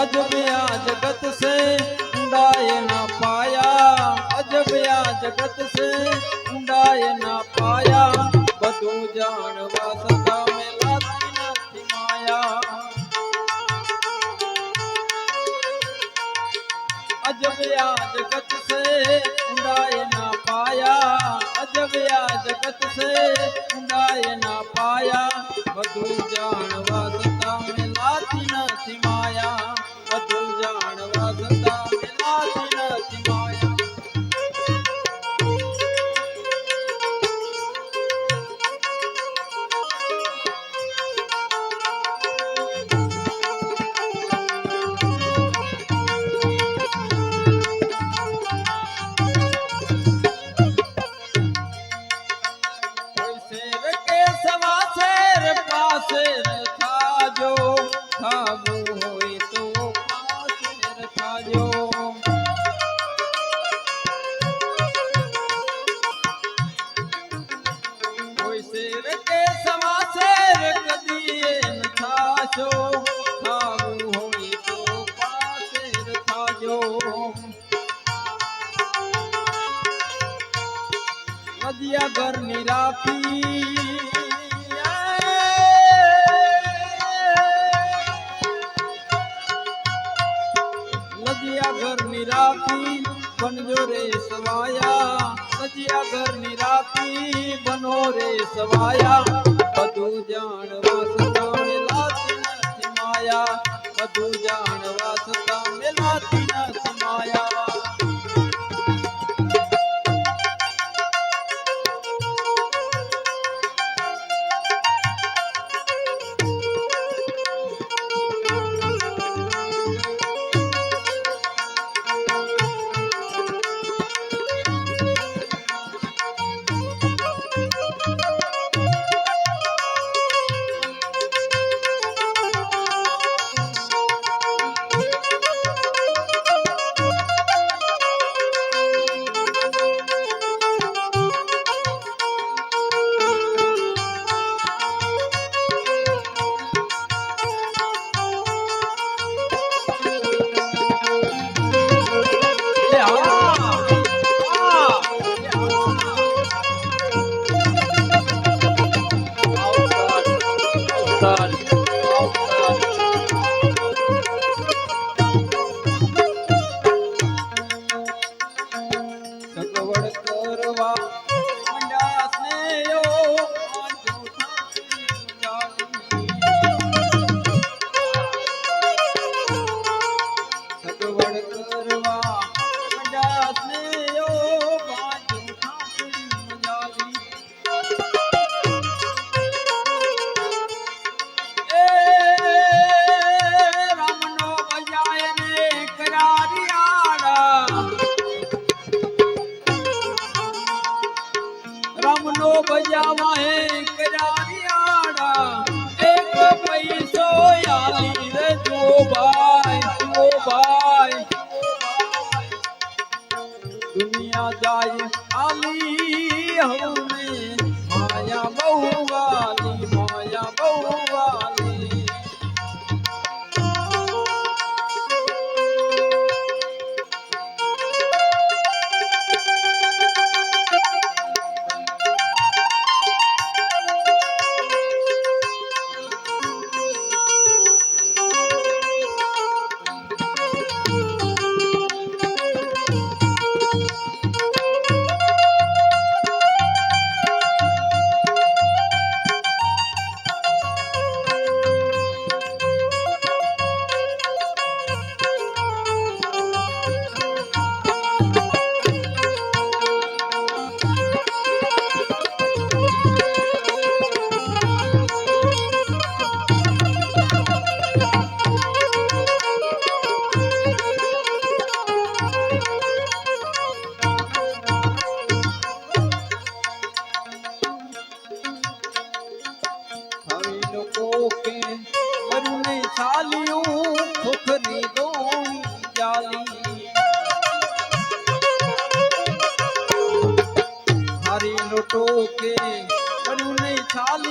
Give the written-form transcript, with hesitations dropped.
अजब या जगत से ऊंडाए ना पाया, अजब या जगत से ऊंडाए ना पाया, बधु जाणवा सदा मेलाती नथी माया। अजब या जगत से ऊंडाए ना पाया, अजब या जगत से ऊंडाए ना पाया, बधु जाणवा सदा मेलाती नथी माया, बधु जाणवा सदा मेलाती नथी माया। नदिया घर निराती नदिया घर निराती बनजो रे सवाया, नदिया घर निराती बनो रे सवाया, बधु जाणवा सदा मेलाती नथी माया, बधु जाणवा सदा मेलाती नथी माया। रामनो बजावा है करारियाड़ा, एक पैसो याली रे जो भाई, दुनिया जाए आली हमें माया बहु वाली, माया बहु वाली।